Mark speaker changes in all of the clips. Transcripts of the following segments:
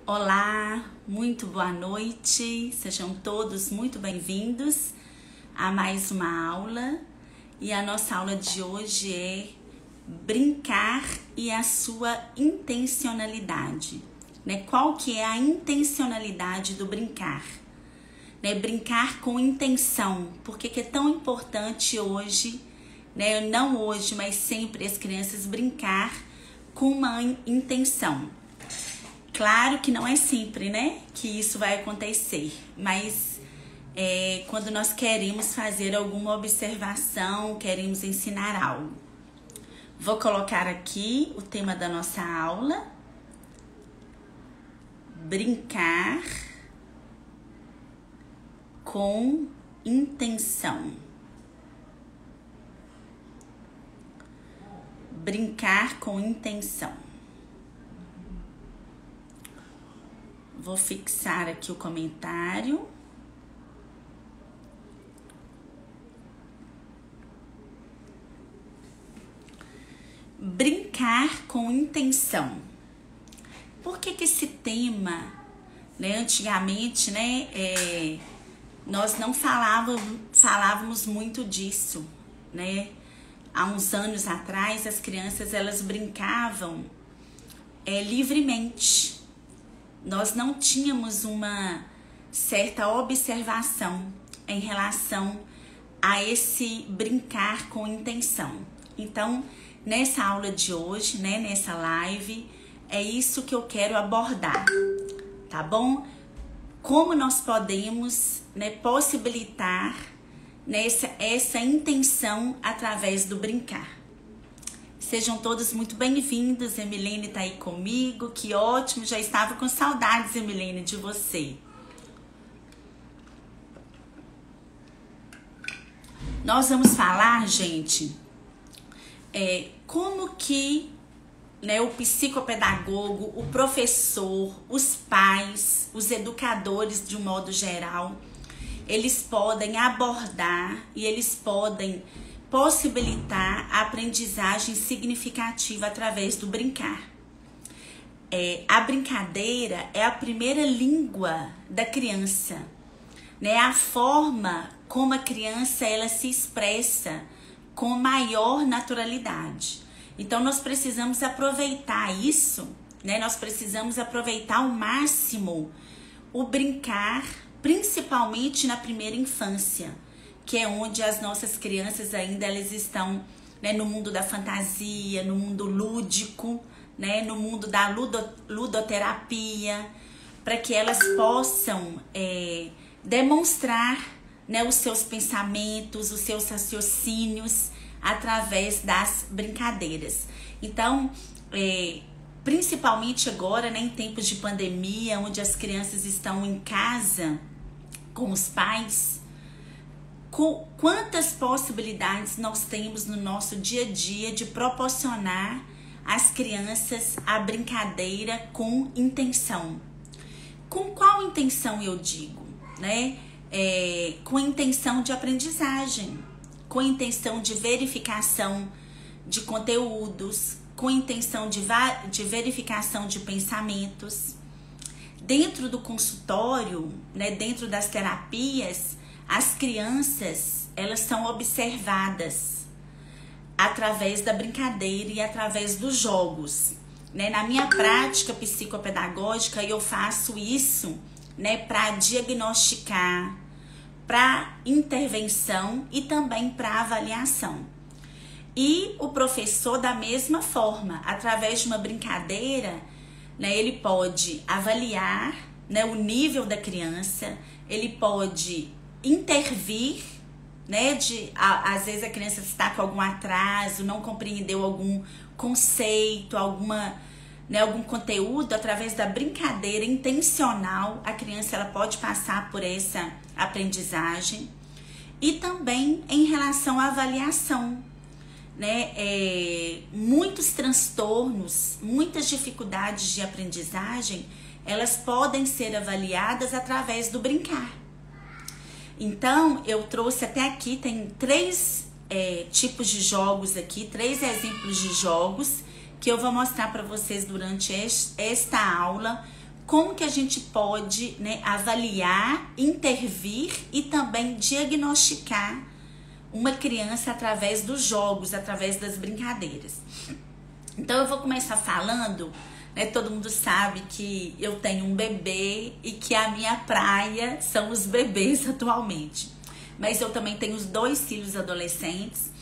Speaker 1: Olá, muito boa noite, sejam todos muito bem-vindos a mais uma aula. E a nossa aula de hoje é brincar e a sua intencionalidade, né? Qual que é a intencionalidade do brincar? Né? Brincar com intenção, porque que é tão importante hoje, né? Não hoje, mas sempre as crianças brincar com uma intenção. Claro que não é sempre, né, que isso vai acontecer, mas quando nós queremos fazer alguma observação, queremos ensinar algo. Vou colocar aqui o tema da nossa aula: brincar com intenção. Brincar com intenção. Vou fixar aqui o comentário. Brincar com intenção. Por que esse tema, né, antigamente, né, nós não falávamos muito disso, né? Há uns anos atrás, as crianças, elas brincavam livremente. Nós não tínhamos uma certa observação em relação a esse brincar com intenção. Então, nessa aula de hoje, né, nessa live, é isso que eu quero abordar, tá bom? Como nós podemos, né, possibilitar essa intenção através do brincar. Sejam todos muito bem-vindos. Emilene tá aí comigo, que ótimo, já estava com saudades, Emilene, de você. Nós vamos falar, gente, como que, né, o psicopedagogo, o professor, os pais, os educadores de um modo geral, eles podem abordar e eles podem possibilitar a aprendizagem significativa através do brincar. A brincadeira é a primeira língua da criança, né? A forma como a criança ela se expressa com maior naturalidade. Então nós precisamos aproveitar isso, né? Nós precisamos aproveitar ao máximo o brincar, principalmente na primeira infância, que é onde as nossas crianças ainda elas estão, né, no mundo da fantasia, no mundo lúdico, né, no mundo da ludoterapia, para que elas possam demonstrar, né, os seus pensamentos, os seus raciocínios através das brincadeiras. Então, principalmente agora, né, em tempos de pandemia, onde as crianças estão em casa com os pais, quantas possibilidades nós temos no nosso dia a dia de proporcionar às crianças a brincadeira com intenção. Com qual intenção eu digo, né? Com intenção de aprendizagem, com intenção de verificação de conteúdos, com intenção de verificação de pensamentos. Dentro do consultório, né, dentro das terapias, as crianças, elas são observadas através da brincadeira e através dos jogos, né? Na minha prática psicopedagógica, eu faço isso, né, para diagnosticar, para intervenção e também para avaliação. E o professor, da mesma forma, através de uma brincadeira, né, ele pode avaliar, né, o nível da criança, ele pode intervir, né, às vezes a criança está com algum atraso, não compreendeu algum conceito, algum conteúdo. Através da brincadeira intencional, a criança ela pode passar por essa aprendizagem. E também em relação à avaliação, né, muitos transtornos, muitas dificuldades de aprendizagem, elas podem ser avaliadas através do brincar. Então, eu trouxe até aqui, tem 3 tipos de jogos aqui, 3 exemplos de jogos que eu vou mostrar para vocês durante esta aula, como que a gente pode, né, avaliar, intervir e também diagnosticar uma criança através dos jogos, através das brincadeiras. Então eu vou começar falando, né, todo mundo sabe que eu tenho um bebê e que a minha praia são os bebês atualmente. Mas eu também tenho os 2 filhos adolescentes,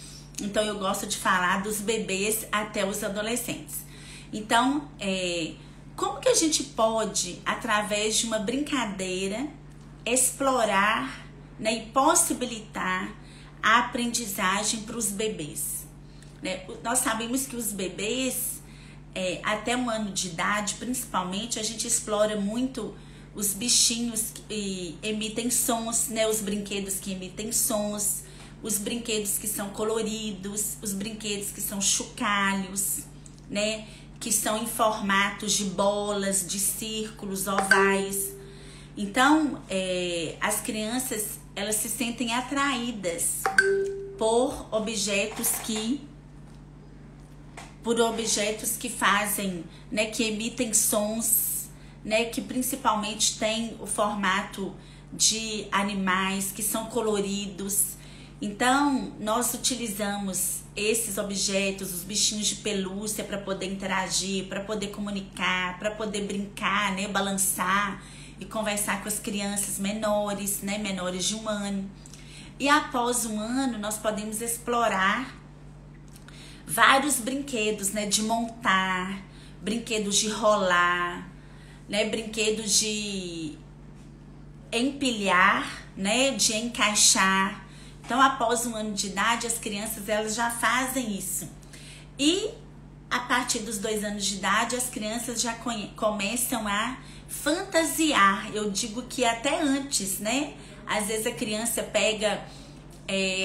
Speaker 1: então eu gosto de falar dos bebês até os adolescentes. Então, como que a gente pode, através de uma brincadeira, explorar, né, e possibilitar a aprendizagem para os bebês? Né? Nós sabemos que os bebês, até 1 ano de idade, principalmente, a gente explora muito os bichinhos que emitem sons, né? Os brinquedos que emitem sons, os brinquedos que são coloridos, os brinquedos que são chocalhos, né? Que são em formatos de bolas, de círculos, ovais. Então, as crianças, elas se sentem atraídas por objetos que fazem, né, que emitem sons, né, que principalmente tem o formato de animais, que são coloridos. Então, nós utilizamos esses objetos, os bichinhos de pelúcia, para poder interagir, para poder comunicar, para poder brincar, né, balançar e conversar com as crianças menores, né, menores de 1 ano. E após 1 ano, nós podemos explorar vários brinquedos, né, de montar, brinquedos de rolar, né, brinquedos de empilhar, né, de encaixar. Então, após 1 ano de idade, as crianças, elas já fazem isso. E a partir dos 2 anos de idade, as crianças já começam a fantasiar. Eu digo que até antes, né? Às vezes a criança pega,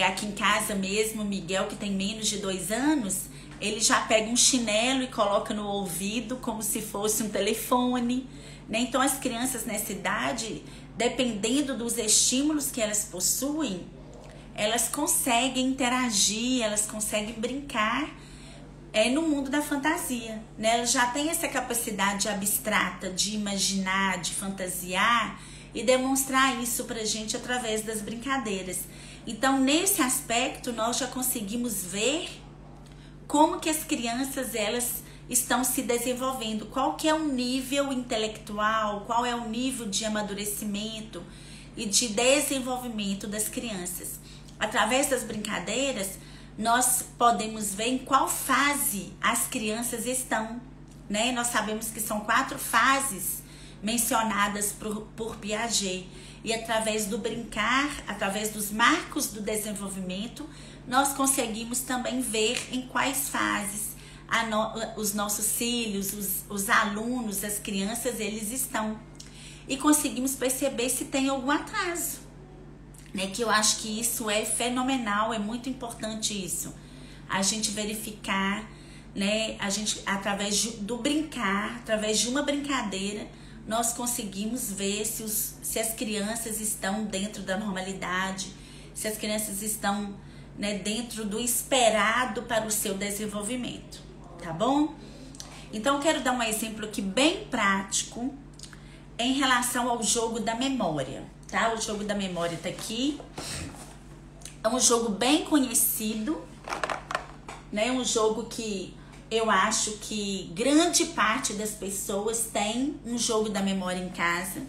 Speaker 1: aqui em casa mesmo, o Miguel, que tem menos de 2 anos, ele já pega um chinelo e coloca no ouvido como se fosse um telefone, né? Então, as crianças nessa idade, dependendo dos estímulos que elas possuem, elas conseguem interagir, elas conseguem brincar no mundo da fantasia, né? Elas já têm essa capacidade abstrata de imaginar, de fantasiar e demonstrar isso pra gente através das brincadeiras. Então, nesse aspecto, nós já conseguimos ver como que as crianças, elas estão se desenvolvendo, qual que é o nível intelectual, qual é o nível de amadurecimento e de desenvolvimento das crianças. Através das brincadeiras, nós podemos ver em qual fase as crianças estão, né? Nós sabemos que são 4 fases mencionadas por Piaget. E através do brincar, através dos marcos do desenvolvimento, nós conseguimos também ver em quais fases os nossos filhos, os alunos, as crianças, eles estão. E conseguimos perceber se tem algum atraso, né? Que eu acho que isso é fenomenal, é muito importante isso. A gente verificar, né? A gente, através do brincar, através de uma brincadeira, nós conseguimos ver se as crianças estão dentro da normalidade, se as crianças estão, né, dentro do esperado para o seu desenvolvimento, tá bom? Então, eu quero dar um exemplo aqui bem prático em relação ao jogo da memória, tá? O jogo da memória tá aqui. É um jogo bem conhecido, né? Um jogo que eu acho que grande parte das pessoas tem um jogo da memória em casa.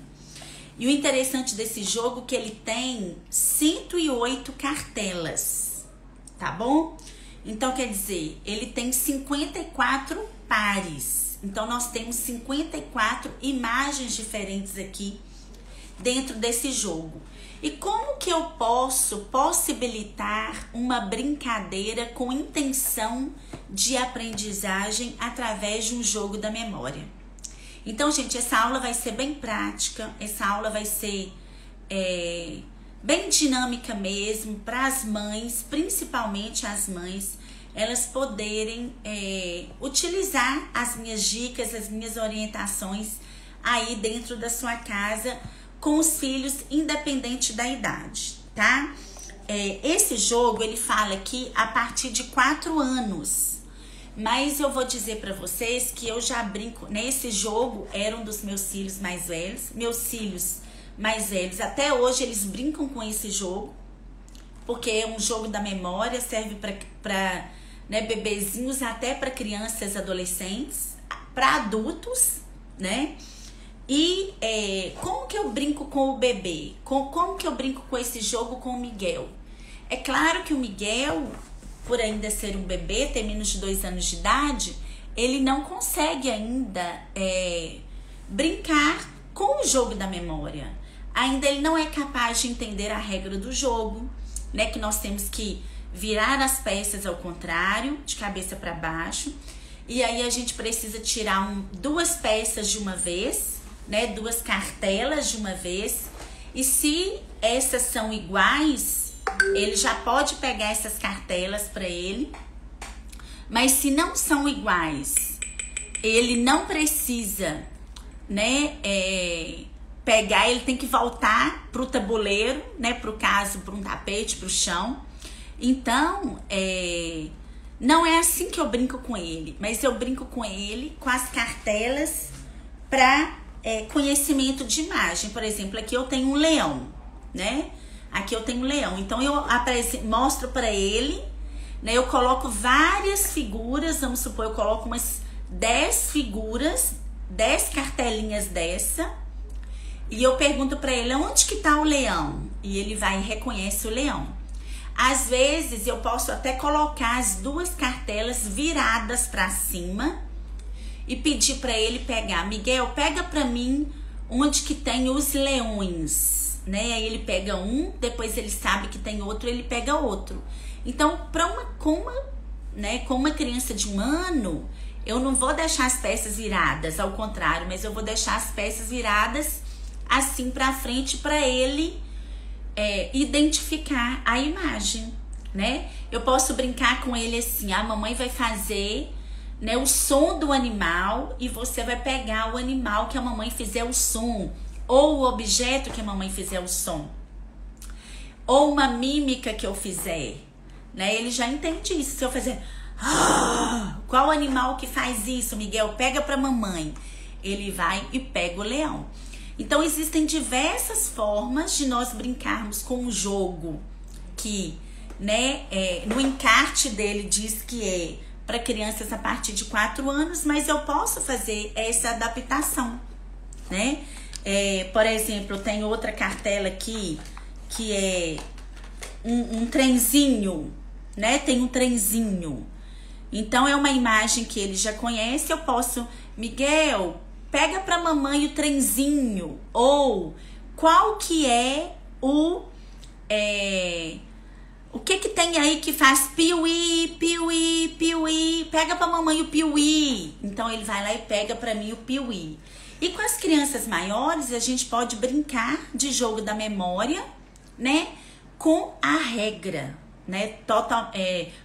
Speaker 1: E o interessante desse jogo é que ele tem 108 cartelas, tá bom? Então, quer dizer, ele tem 54 pares. Então, nós temos 54 imagens diferentes aqui dentro desse jogo. E como que eu posso possibilitar uma brincadeira com intenção de aprendizagem através de um jogo da memória? Então, gente, essa aula vai ser bem prática, essa aula vai ser bem dinâmica mesmo, para as mães, principalmente as mães, elas poderem utilizar as minhas dicas, as minhas orientações aí dentro da sua casa com os filhos, independente da idade, tá? Esse jogo, ele fala aqui a partir de 4 anos. Mas eu vou dizer pra vocês que eu já brinco, nesse jogo era um dos meus filhos mais velhos. Meus filhos mais velhos, até hoje eles brincam com esse jogo, porque é um jogo da memória, serve pra né, bebezinhos, até para crianças, adolescentes, para adultos, né? E como que eu brinco com o bebê? Como que eu brinco com esse jogo com o Miguel? É claro que o Miguel, por ainda ser um bebê, ter menos de 2 anos de idade, ele não consegue ainda brincar com o jogo da memória. Ainda ele não é capaz de entender a regra do jogo, né? Que nós temos que virar as peças ao contrário, de cabeça para baixo. E aí a gente precisa tirar 2 peças de uma vez, né? 2 cartelas de uma vez. E se essas são iguais, ele já pode pegar essas cartelas para ele. Mas se não são iguais, ele não precisa, né? Pegar, ele tem que voltar pro tabuleiro, né? Pro caso, para um tapete, pro chão. Então, não é assim que eu brinco com ele, mas eu brinco com ele com as cartelas para conhecimento de imagem. Por exemplo, aqui eu tenho um leão, né? Aqui eu tenho um leão. Então, eu mostro para ele, né? Eu coloco várias figuras, vamos supor, eu coloco umas 10 figuras, 10 cartelinhas dessa. E eu pergunto para ele, onde que tá o leão? E ele vai e reconhece o leão. Às vezes eu posso até colocar as 2 cartelas viradas para cima e pedir para ele pegar. Miguel, pega para mim onde que tem os leões, né? Aí ele pega um, depois ele sabe que tem outro, ele pega outro. Então, com uma criança de 1 ano, eu não vou deixar as peças viradas, ao contrário, mas eu vou deixar as peças viradas assim para frente para ele identificar a imagem, né? Eu posso brincar com ele assim, a mamãe vai fazer, né, o som do animal e você vai pegar o animal que a mamãe fizer o som, ou o objeto que a mamãe fizer o som, ou uma mímica que eu fizer, né? Ele já entende isso. Se eu fazer qual animal que faz isso, Miguel? Pega pra mamãe. Ele vai e pega o leão. Então, existem diversas formas de nós brincarmos com o jogo que, né, no encarte dele diz que é para crianças a partir de 4 anos, mas eu posso fazer essa adaptação, né? Por exemplo, tem outra cartela aqui que é um trenzinho, né? Tem um trenzinho. Então, é uma imagem que ele já conhece. Eu posso, Miguel, pega pra mamãe o trenzinho. Ou qual que é o que tem aí que faz piuí, piuí, piuí. Pega pra mamãe o piuí. Então ele vai lá e pega pra mim o piuí. E com as crianças maiores a gente pode brincar de jogo da memória, né? Com a regra, né?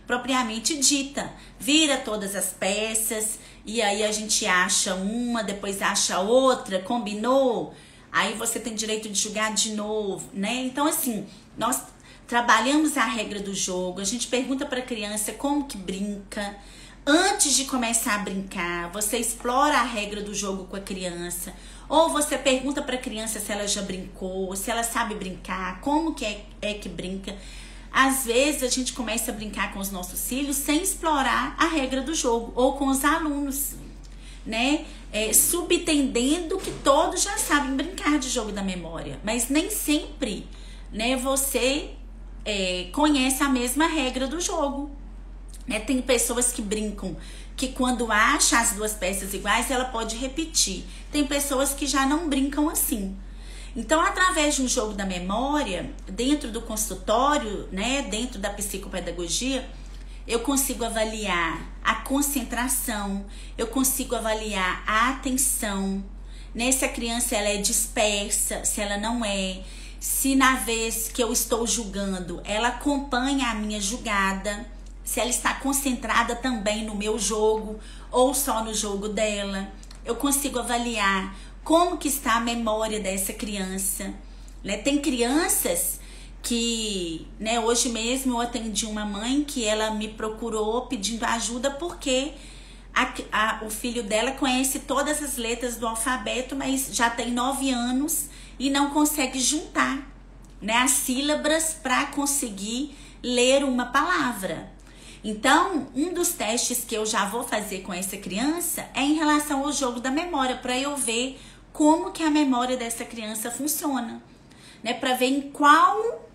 Speaker 1: Propriamente dita. Vira todas as peças. E aí a gente acha uma, depois acha outra, combinou, aí você tem direito de jogar de novo, né? Então, assim, nós trabalhamos a regra do jogo, a gente pergunta para a criança como que brinca. Antes de começar a brincar, você explora a regra do jogo com a criança, ou você pergunta para a criança se ela já brincou, se ela sabe brincar, como que é que brinca. Às vezes a gente começa a brincar com os nossos filhos sem explorar a regra do jogo, ou com os alunos, né? Subentendendo que todos já sabem brincar de jogo da memória, mas nem sempre, né, você conhece a mesma regra do jogo, né? Tem pessoas que brincam que quando acha as 2 peças iguais ela pode repetir. Tem pessoas que já não brincam assim. Então, através de um jogo da memória, dentro do consultório, né, dentro da psicopedagogia, eu consigo avaliar a concentração, eu consigo avaliar a atenção, né, se a criança ela é dispersa, se ela não é, se na vez que eu estou julgando, ela acompanha a minha julgada, se ela está concentrada também no meu jogo ou só no jogo dela. Eu consigo avaliar como que está a memória dessa criança, né? Tem crianças que, né, hoje mesmo eu atendi uma mãe que ela me procurou pedindo ajuda porque o filho dela conhece todas as letras do alfabeto, mas já tem 9 anos e não consegue juntar, né, as sílabas para conseguir ler uma palavra. Então, um dos testes que eu já vou fazer com essa criança é em relação ao jogo da memória, para eu ver como que a memória dessa criança funciona, né, para ver em qual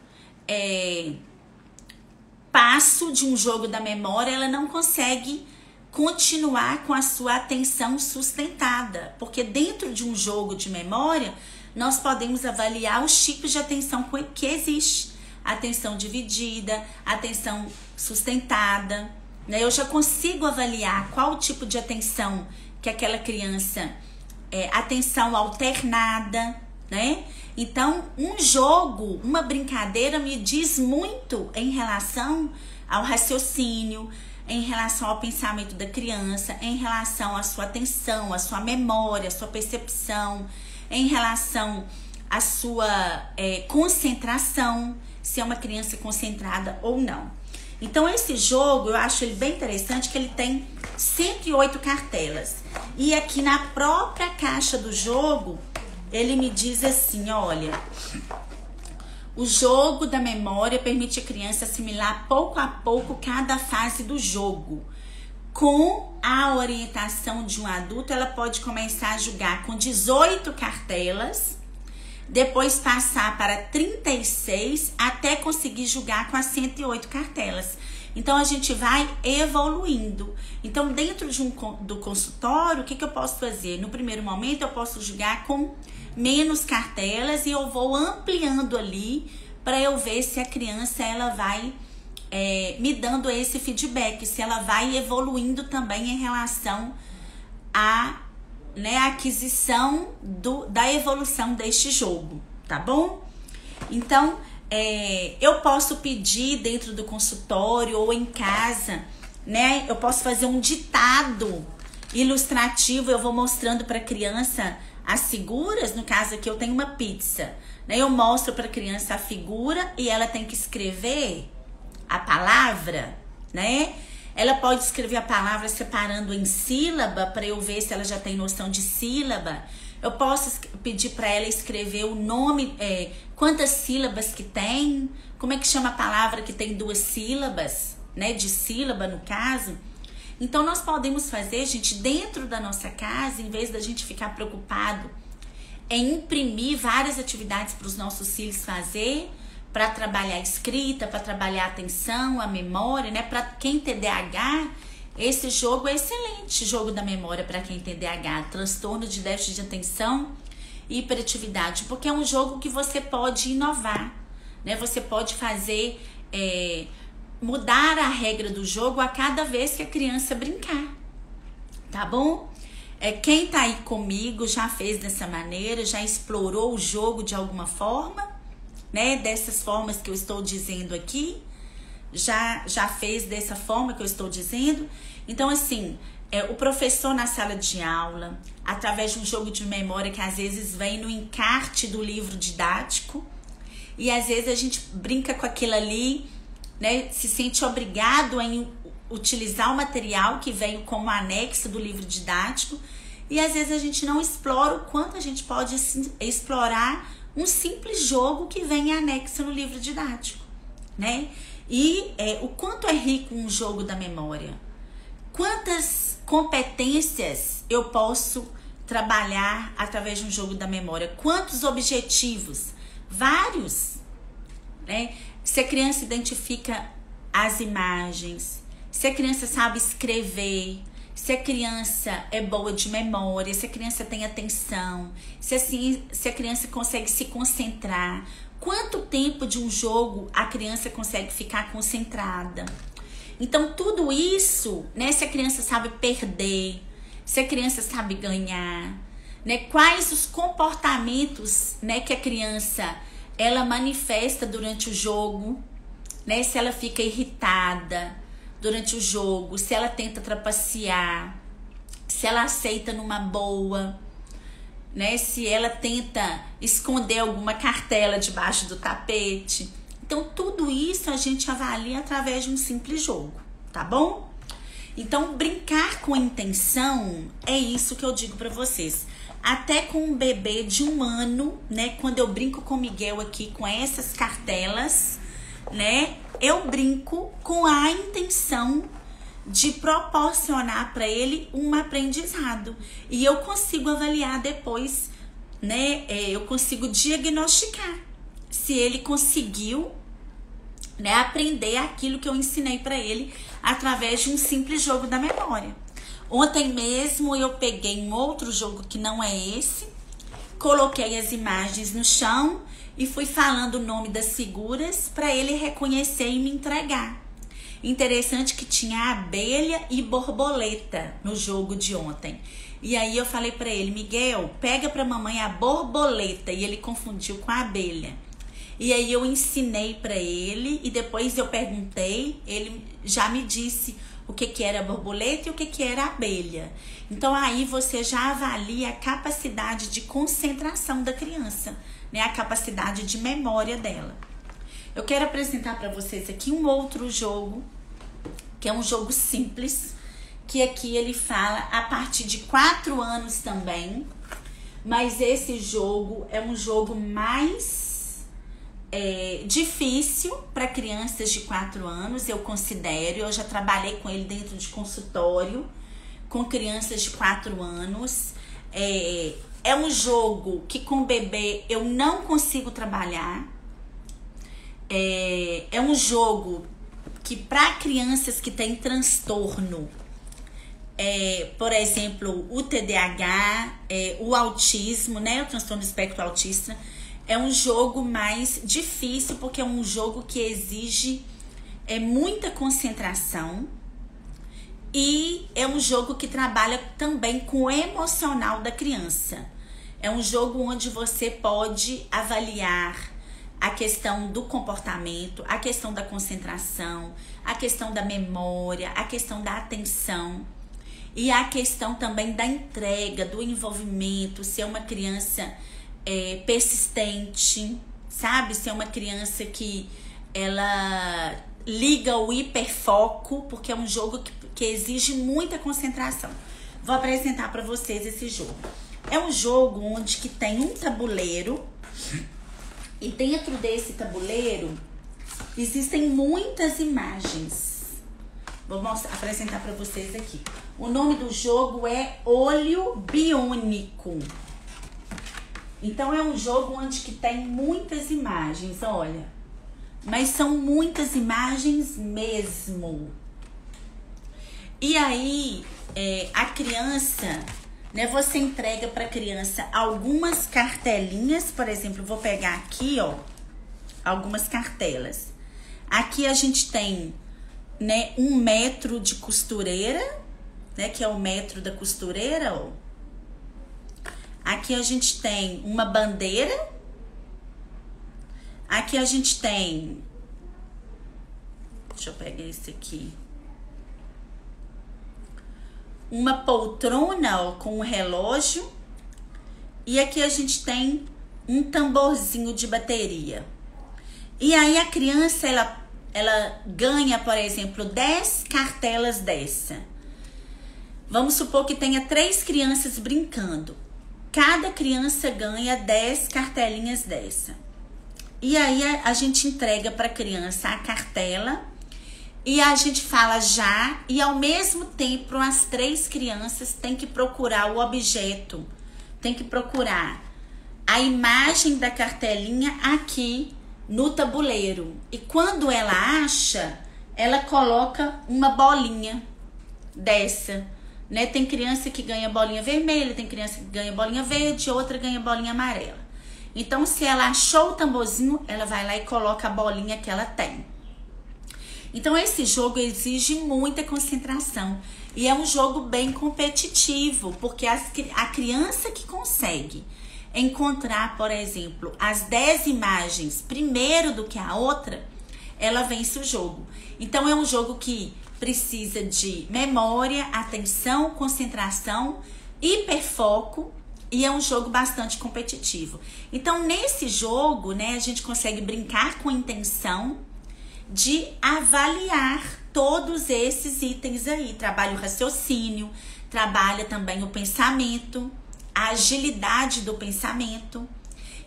Speaker 1: passo de um jogo da memória ela não consegue continuar com a sua atenção sustentada, porque dentro de um jogo de memória nós podemos avaliar os tipos de atenção que existe: atenção dividida, atenção sustentada, né? Eu já consigo avaliar qual tipo de atenção que aquela criança atenção alternada, né? Então, um jogo, uma brincadeira me diz muito em relação ao raciocínio, em relação ao pensamento da criança, em relação à sua atenção, à sua memória, à sua percepção, em relação à sua concentração, se é uma criança concentrada ou não. Então, esse jogo, eu acho ele bem interessante, que ele tem 108 cartelas. E aqui na própria caixa do jogo, ele me diz assim, olha, o jogo da memória permite a criança assimilar pouco a pouco cada fase do jogo. Com a orientação de um adulto, ela pode começar a jogar com 18 cartelas, depois passar para 36, até conseguir jogar com as 108 cartelas. Então, a gente vai evoluindo. Então, dentro do consultório, o que eu posso fazer? No primeiro momento, eu posso jogar com menos cartelas e eu vou ampliando ali para eu ver se a criança ela vai me dando esse feedback, se ela vai evoluindo também em relação à aquisição da evolução deste jogo, tá bom? Então, eu posso pedir dentro do consultório ou em casa, né? Eu posso fazer um ditado ilustrativo, eu vou mostrando para a criança as figuras. No caso aqui eu tenho uma pizza, né? Eu mostro para a criança a figura e ela tem que escrever a palavra, né? Ela pode escrever a palavra separando em sílaba para eu ver se ela já tem noção de sílaba. Eu posso pedir para ela escrever o nome, quantas sílabas que tem, como é que chama a palavra que tem 2 sílabas, né? De sílaba no caso. Então, nós podemos fazer, gente, dentro da nossa casa, em vez da gente ficar preocupado em imprimir várias atividades para os nossos filhos fazer, para trabalhar a escrita, para trabalhar a atenção, a memória, né? Para quem tem TDAH, esse jogo é excelente, jogo da memória para quem tem TDAH, transtorno de déficit de atenção e hiperatividade, porque é um jogo que você pode inovar, né? Você pode fazer... mudar a regra do jogo a cada vez que a criança brincar, tá bom? Quem tá aí comigo já fez dessa maneira, já explorou o jogo de alguma forma, né? Dessas formas que eu estou dizendo aqui, já fez dessa forma que eu estou dizendo. Então, assim, o professor na sala de aula, através de um jogo de memória que às vezes vem no encarte do livro didático, e às vezes a gente brinca com aquilo ali, né, se sente obrigado em utilizar o material que veio como anexo do livro didático, e às vezes a gente não explora o quanto a gente pode explorar um simples jogo que vem anexo no livro didático, né? E o quanto é rico um jogo da memória, quantas competências eu posso trabalhar através de um jogo da memória, quantos objetivos, vários, né? Se a criança identifica as imagens, se a criança sabe escrever, se a criança é boa de memória, se a criança tem atenção, se a criança consegue se concentrar, quanto tempo de um jogo a criança consegue ficar concentrada. Então, tudo isso, né, se a criança sabe perder, se a criança sabe ganhar, né, quais os comportamentos, né, que a criança ela manifesta durante o jogo, né? Se ela fica irritada durante o jogo, se ela tenta trapacear, se ela aceita numa boa, né? Se ela tenta esconder alguma cartela debaixo do tapete. Então, tudo isso a gente avalia através de um simples jogo, tá bom? Então, brincar com intenção é isso que eu digo pra vocês. Até com um bebê de 1 ano, né? Quando eu brinco com o Miguel aqui com essas cartelas, né? Eu brinco com a intenção de proporcionar para ele um aprendizado. E eu consigo avaliar depois, né? Eu consigo diagnosticar se ele conseguiu, né, aprender aquilo que eu ensinei para ele através de um simples jogo da memória. Ontem mesmo eu peguei um outro jogo que não é esse, coloquei as imagens no chão e fui falando o nome das figuras para ele reconhecer e me entregar. Interessante que tinha abelha e borboleta no jogo de ontem. E aí eu falei para ele, Miguel, pega para mamãe a borboleta, e ele confundiu com a abelha. E aí eu ensinei para ele e depois eu perguntei, ele já me disse o que era a borboleta e o que era a abelha. Então aí você já avalia a capacidade de concentração da criança, né? A capacidade de memória dela. Eu quero apresentar para vocês aqui um outro jogo, que é um jogo simples, que aqui ele fala a partir de 4 anos também, mas esse jogo é um jogo mais difícil para crianças de 4 anos, eu considero. Eu já trabalhei com ele dentro de consultório com crianças de 4 anos. É um jogo que com bebê eu não consigo trabalhar. É um jogo que para crianças que têm transtorno, por exemplo, o TDAH, o autismo, né, o transtorno do espectro autista, é um jogo mais difícil, porque é um jogo que exige muita concentração e é um jogo que trabalha também com o emocional da criança. É um jogo onde você pode avaliar a questão do comportamento, a questão da concentração, a questão da memória, a questão da atenção e a questão também da entrega, do envolvimento, se é uma criança persistente, sabe? Se é uma criança que ela liga o hiperfoco, porque é um jogo que exige muita concentração. Vou apresentar para vocês esse jogo. É um jogo onde que tem um tabuleiro e dentro desse tabuleiro existem muitas imagens. Vou apresentar para vocês aqui. O nome do jogo é Olho Biônico. Então é um jogo onde que tem muitas imagens, olha. Mas são muitas imagens mesmo. E aí, a criança, né, você entrega para a criança algumas cartelinhas, por exemplo, vou pegar aqui, ó, algumas cartelas. Aqui a gente tem, né, 1 metro de costureira, né, que é o metro da costureira, ó. Aqui a gente tem uma bandeira. Aqui a gente tem... Deixa eu pegar esse aqui. Uma poltrona, ó, com um relógio. E aqui a gente tem um tamborzinho de bateria. E aí a criança, ela ganha, por exemplo, 10 cartelas dessa. Vamos supor que tenha 3 crianças brincando. Cada criança ganha 10 cartelinhas dessa. E aí a gente entrega para a criança a cartela e a gente fala já, e ao mesmo tempo as 3 crianças têm que procurar o objeto, tem que procurar a imagem da cartelinha aqui no tabuleiro. E quando ela acha, ela coloca uma bolinha dessa. Né? Tem criança que ganha bolinha vermelha, tem criança que ganha bolinha verde, outra ganha bolinha amarela. Então, se ela achou o tamborzinho, ela vai lá e coloca a bolinha que ela tem. Então, esse jogo exige muita concentração. E é um jogo bem competitivo, porque a criança que consegue encontrar, por exemplo, as 10 imagens primeiro do que a outra, ela vence o jogo. Então, é um jogo que precisa de memória, atenção, concentração, hiperfoco e é um jogo bastante competitivo. Então, nesse jogo, né, a gente consegue brincar com a intenção de avaliar todos esses itens aí. Trabalha o raciocínio, trabalha também o pensamento, a agilidade do pensamento.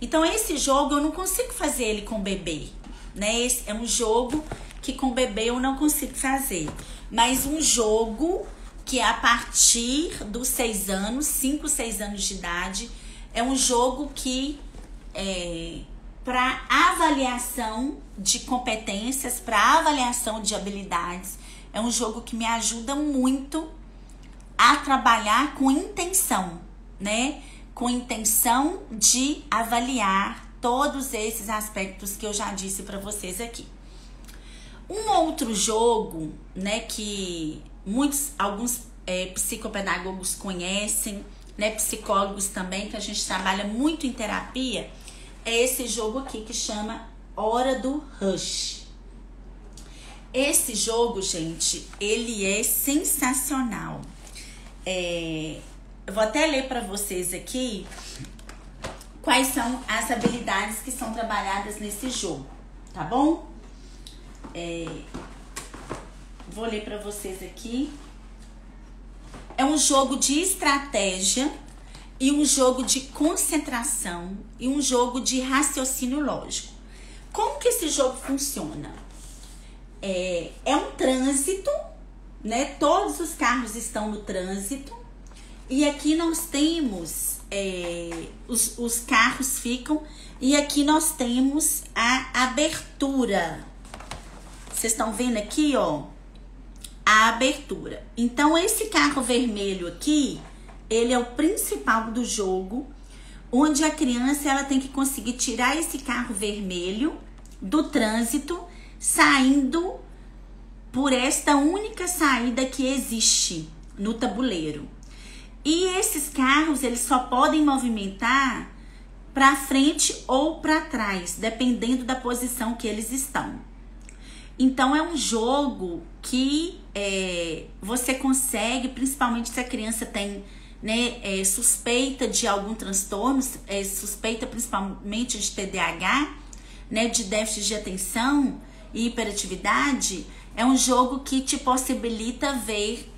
Speaker 1: Então, esse jogo eu não consigo fazer ele com bebê, né? Esse é um jogo que com bebê eu não consigo fazer. Mas um jogo que a partir dos 6 anos, 5, 6 anos de idade, é um jogo que para avaliação de competências, para avaliação de habilidades, é um jogo que me ajuda muito a trabalhar com intenção, né? Com intenção de avaliar todos esses aspectos que eu já disse para vocês aqui. Um outro jogo, né, que alguns psicopedagogos conhecem, né, psicólogos também, que a gente trabalha muito em terapia, é esse jogo aqui que chama Hora do Rush. Esse jogo, gente, ele é sensacional. Eu vou até ler para vocês aqui quais são as habilidades que são trabalhadas nesse jogo, tá bom? Vou ler para vocês aqui. É um jogo de estratégia e um jogo de concentração e um jogo de raciocínio lógico. Como que esse jogo funciona? É um trânsito, né? Todos os carros estão no trânsito e aqui nós temos os carros ficam e aqui nós temos a abertura. Vocês estão vendo aqui, ó, a abertura. Então, esse carro vermelho aqui, ele é o principal do jogo, onde a criança ela tem que conseguir tirar esse carro vermelho do trânsito, saindo por esta única saída que existe no tabuleiro. E esses carros, eles só podem movimentar para frente ou para trás, dependendo da posição que eles estão. Então, é um jogo que você consegue, principalmente se a criança tem, né, suspeita de algum transtorno, suspeita principalmente de TDAH, né, de déficit de atenção e hiperatividade, é um jogo que te possibilita ver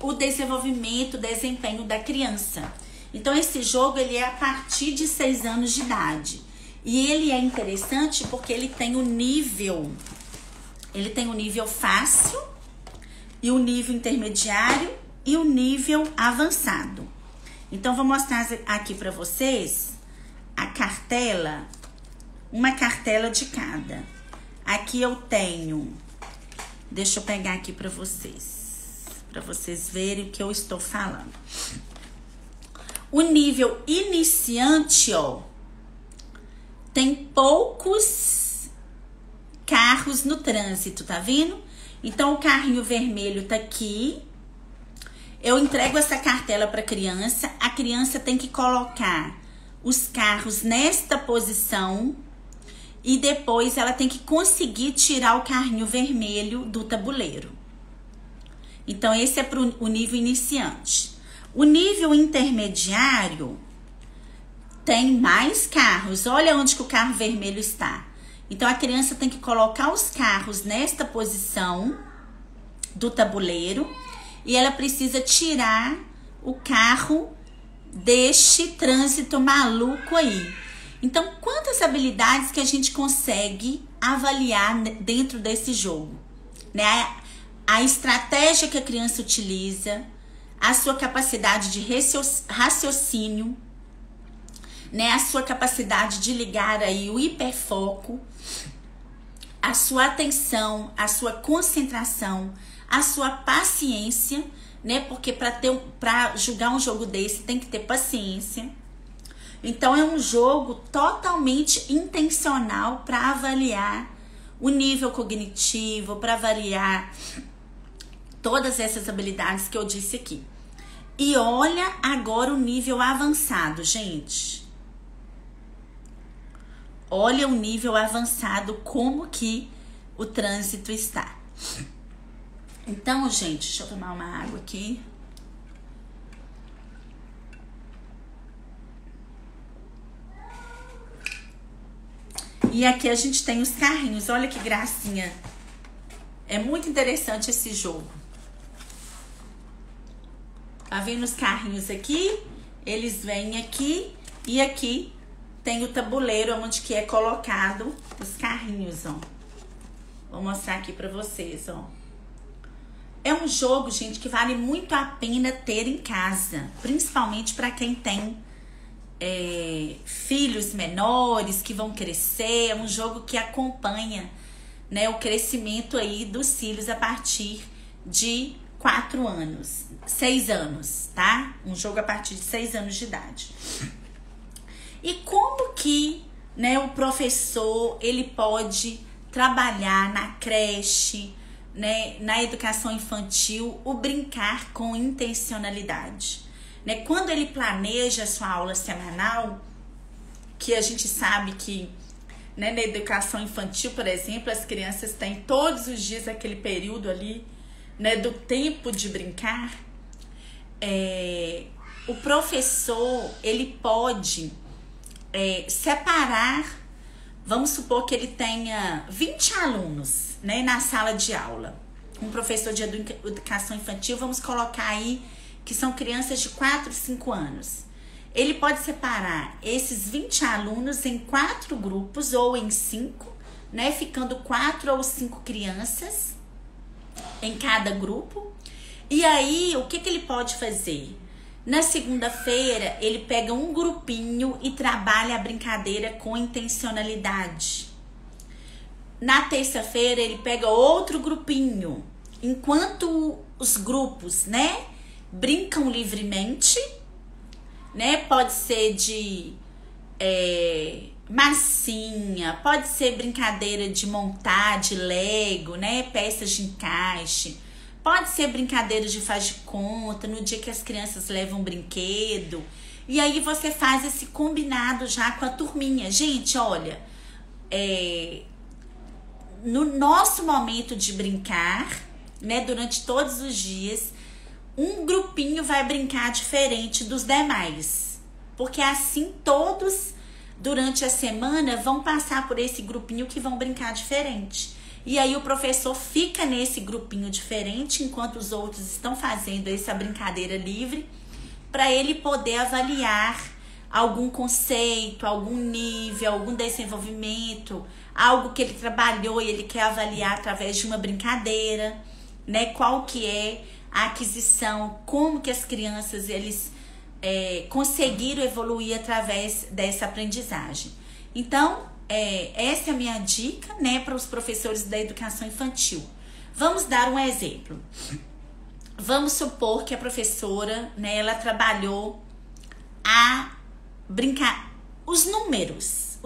Speaker 1: o desenvolvimento, o desempenho da criança. Então, esse jogo ele é a partir de 6 anos de idade. E ele é interessante porque ele tem o nível fácil, e o nível intermediário e o nível avançado. Então, vou mostrar aqui para vocês a cartela, uma cartela de cada. Aqui eu tenho, deixa eu pegar aqui para vocês verem o que eu estou falando. O nível iniciante, ó, tem poucos carros no trânsito, tá vendo? Então, o carrinho vermelho tá aqui. Eu entrego essa cartela para a criança tem que colocar os carros nesta posição e depois ela tem que conseguir tirar o carrinho vermelho do tabuleiro. Então, esse é para o nível iniciante. O nível intermediário tem mais carros. Olha onde que o carro vermelho está. Então, a criança tem que colocar os carros nesta posição do tabuleiro e ela precisa tirar o carro deste trânsito maluco aí. Então, quantas habilidades que a gente consegue avaliar dentro desse jogo, né? A estratégia que a criança utiliza, a sua capacidade de raciocínio, né? A sua capacidade de ligar aí o hiperfoco, a sua atenção, a sua concentração, a sua paciência, né? Porque para julgar um jogo desse tem que ter paciência. Então, é um jogo totalmente intencional para avaliar o nível cognitivo, para avaliar todas essas habilidades que eu disse aqui. E olha agora o nível avançado, gente. Olha o nível avançado, como que o trânsito está. Então, gente, deixa eu tomar uma água aqui. E aqui a gente tem os carrinhos. Olha que gracinha. É muito interessante esse jogo. Tá vendo os carrinhos aqui? Eles vêm aqui e aqui tem o tabuleiro onde que é colocado os carrinhos, ó. Vou mostrar aqui pra vocês, ó. É um jogo, gente, que vale muito a pena ter em casa. Principalmente pra quem tem filhos menores que vão crescer. É um jogo que acompanha, né, o crescimento aí dos filhos a partir de 4 anos, 6 anos, tá? Um jogo a partir de 6 anos de idade. E como que, né, o professor, ele pode trabalhar na creche, né, na educação infantil, o brincar com intencionalidade? Né? Quando ele planeja a sua aula semanal, que a gente sabe que, né, na educação infantil, por exemplo, as crianças têm todos os dias aquele período ali, né, do tempo de brincar, o professor, ele pode separar, vamos supor que ele tenha 20 alunos, né, na sala de aula. Um professor de educação infantil, vamos colocar aí que são crianças de 4, 5 anos. Ele pode separar esses 20 alunos em 4 grupos ou em 5, né, ficando 4 ou 5 crianças em cada grupo. E aí, o que ele pode fazer? Na segunda-feira, ele pega um grupinho e trabalha a brincadeira com intencionalidade. Na terça-feira, ele pega outro grupinho. Enquanto os grupos, né, brincam livremente, né, pode ser de massinha, pode ser brincadeira de montar, de Lego, né, peças de encaixe. Pode ser brincadeira de faz de conta, no dia que as crianças levam um brinquedo. E aí você faz esse combinado já com a turminha. Gente, olha, no nosso momento de brincar, né, durante todos os dias, um grupinho vai brincar diferente dos demais. Porque assim todos, durante a semana, vão passar por esse grupinho que vão brincar diferente. E aí o professor fica nesse grupinho diferente enquanto os outros estão fazendo essa brincadeira livre, para ele poder avaliar algum conceito, algum nível, algum desenvolvimento, algo que ele trabalhou e ele quer avaliar através de uma brincadeira, né? Qual que é a aquisição, como que as crianças eles conseguiram evoluir através dessa aprendizagem. Então, essa é a minha dica, né, para os professores da educação infantil. Vamos dar um exemplo. Vamos supor que a professora, né, ela trabalhou a brincar os números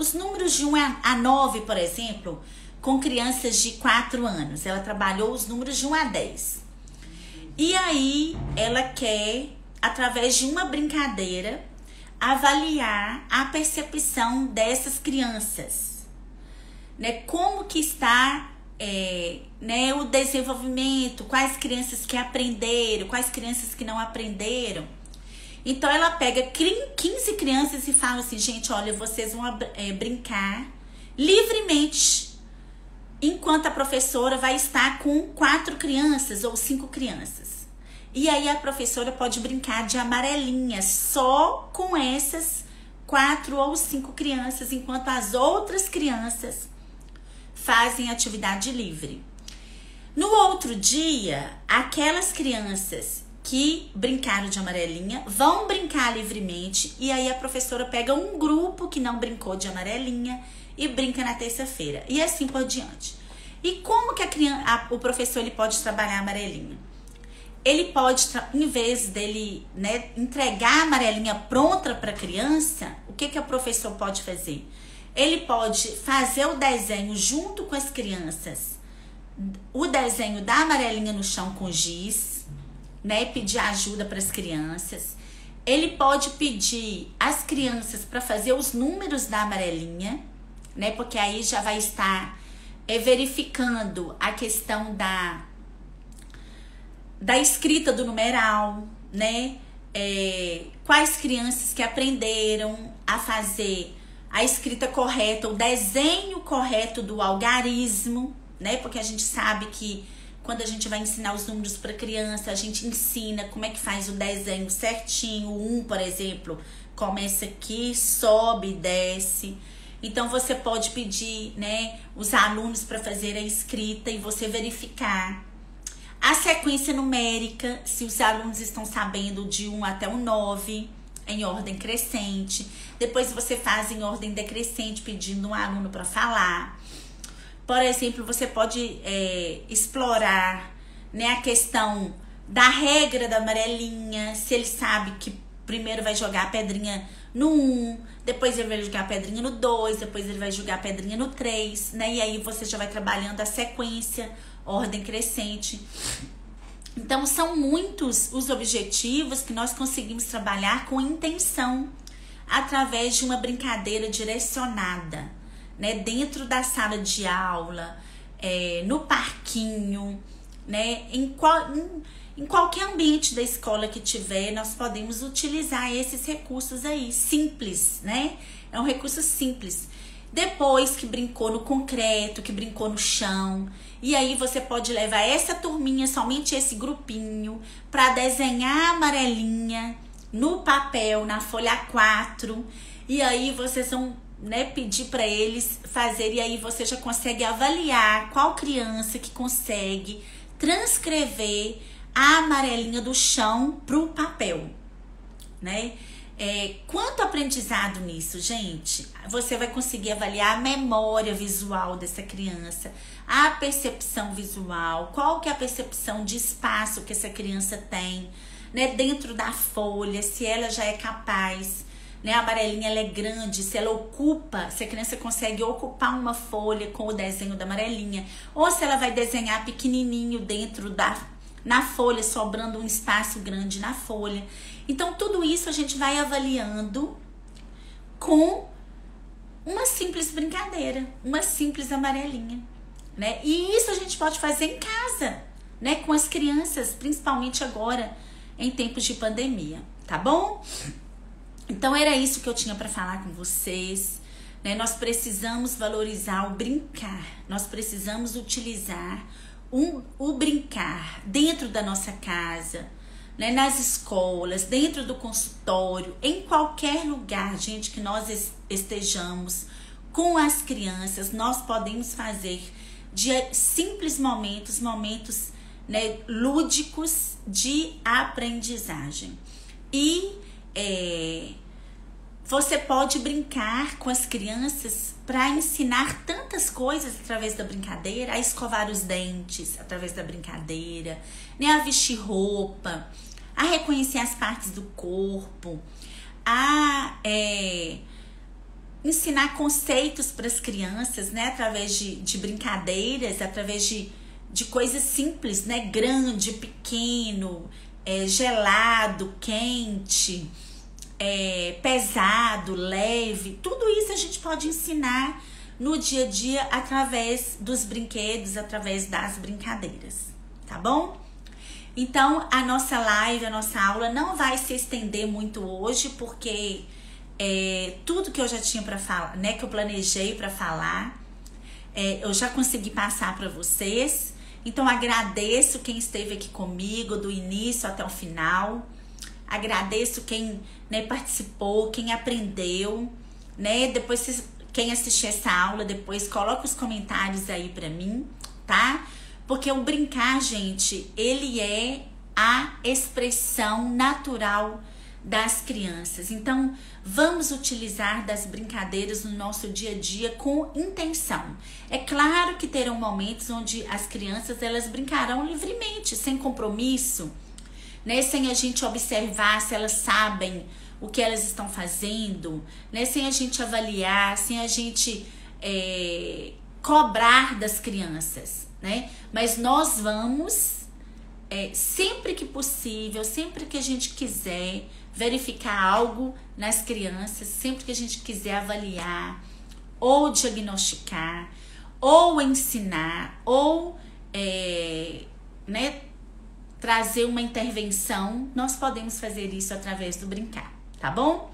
Speaker 1: de 1 a 9, por exemplo, com crianças de 4 anos. Ela trabalhou os números de 1 a 10. E aí ela quer, através de uma brincadeira, avaliar a percepção dessas crianças, né? Como que está né, o desenvolvimento, quais crianças que aprenderam, quais crianças que não aprenderam. Então ela pega 15 crianças e fala assim, gente, olha, vocês vão brincar livremente, enquanto a professora vai estar com 4 crianças ou 5 crianças. E aí a professora pode brincar de amarelinha só com essas 4 ou 5 crianças, enquanto as outras crianças fazem atividade livre. No outro dia, aquelas crianças que brincaram de amarelinha vão brincar livremente, e aí a professora pega um grupo que não brincou de amarelinha e brinca na terça-feira, e assim por diante. E como que o professor ele pode trabalhar a amarelinha? Ele pode, em vez dele, né, entregar a amarelinha pronta para a criança, o que o professor pode fazer? Ele pode fazer o desenho junto com as crianças, o desenho da amarelinha no chão com giz, né, pedir ajuda para as crianças. Ele pode pedir às crianças para fazer os números da amarelinha, né, porque aí já vai estar verificando a questão da escrita do numeral, né? Quais crianças que aprenderam a fazer a escrita correta, o desenho correto do algarismo, né? Porque a gente sabe que quando a gente vai ensinar os números para criança, a gente ensina como é que faz o desenho certinho. O 1, por exemplo, começa aqui, sobe e desce. Então, você pode pedir, né, os alunos para fazer a escrita e você verificar. A sequência numérica, se os alunos estão sabendo de 1 até o 9, em ordem crescente. Depois você faz em ordem decrescente, pedindo um aluno para falar. Por exemplo, você pode explorar, né, a questão da regra da amarelinha, se ele sabe que primeiro vai jogar a pedrinha no 1, depois ele vai jogar a pedrinha no 2, depois ele vai jogar a pedrinha no 3, né? E aí você já vai trabalhando a sequência, ordem crescente. Então, são muitos os objetivos que nós conseguimos trabalhar com intenção, através de uma brincadeira direcionada, né? Dentro da sala de aula, no parquinho, né? Em qualquer ambiente da escola que tiver, nós podemos utilizar esses recursos aí, simples, né? É um recurso simples. Depois que brincou no concreto, que brincou no chão, e aí você pode levar essa turminha, somente esse grupinho, para desenhar a amarelinha no papel, na folha 4, e aí vocês vão, né, pedir para eles fazer, e aí você já consegue avaliar qual criança que consegue transcrever a amarelinha do chão pro papel, né? Quanto aprendizado nisso, gente? Você vai conseguir avaliar a memória visual dessa criança, a percepção visual, qual que é a percepção de espaço que essa criança tem, né, dentro da folha, se ela já é capaz, né, a amarelinha ela é grande, se ela ocupa, se a criança consegue ocupar uma folha com o desenho da amarelinha, ou se ela vai desenhar pequenininho dentro na folha, sobrando um espaço grande na folha. Então, tudo isso a gente vai avaliando com uma simples brincadeira, uma simples amarelinha, né? E isso a gente pode fazer em casa, né? Com as crianças, principalmente agora, em tempos de pandemia, tá bom? Então, era isso que eu tinha para falar com vocês, né? Nós precisamos valorizar o brincar, nós precisamos utilizar o brincar dentro da nossa casa, né, nas escolas, dentro do consultório, em qualquer lugar, gente, que nós estejamos com as crianças, nós podemos fazer de simples momentos, né, lúdicos de aprendizagem. E você pode brincar com as crianças para ensinar tantas coisas através da brincadeira, a escovar os dentes através da brincadeira, né, a vestir roupa, a reconhecer as partes do corpo, a ensinar conceitos para as crianças, né, através de brincadeiras, através de coisas simples, né, grande, pequeno, gelado, quente, pesado, leve. Tudo isso a gente pode ensinar no dia a dia através dos brinquedos, através das brincadeiras, tá bom? Então, a nossa live, a nossa aula não vai se estender muito hoje, porque tudo que eu já tinha para falar, né, que eu planejei para falar, eu já consegui passar para vocês. Então, agradeço quem esteve aqui comigo do início até o final. Agradeço quem, né, participou, quem aprendeu, né? Depois, quem assistiu essa aula, depois coloca os comentários aí pra mim, tá? Porque o brincar, gente, ele é a expressão natural das crianças. Então, vamos utilizar das brincadeiras no nosso dia a dia com intenção. É claro que terão momentos onde as crianças, elas brincarão livremente, sem compromisso, né, sem a gente observar se elas sabem o que elas estão fazendo, né, sem a gente avaliar, sem a gente cobrar das crianças, né? Mas nós vamos, sempre que possível, sempre que a gente quiser verificar algo nas crianças, sempre que a gente quiser avaliar, ou diagnosticar, ou ensinar, ou né, trazer uma intervenção, nós podemos fazer isso através do brincar, tá bom?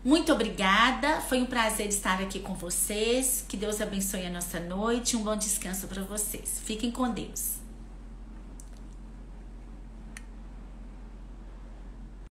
Speaker 1: Muito obrigada, foi um prazer estar aqui com vocês. Que Deus abençoe a nossa noite, um bom descanso para vocês. Fiquem com Deus.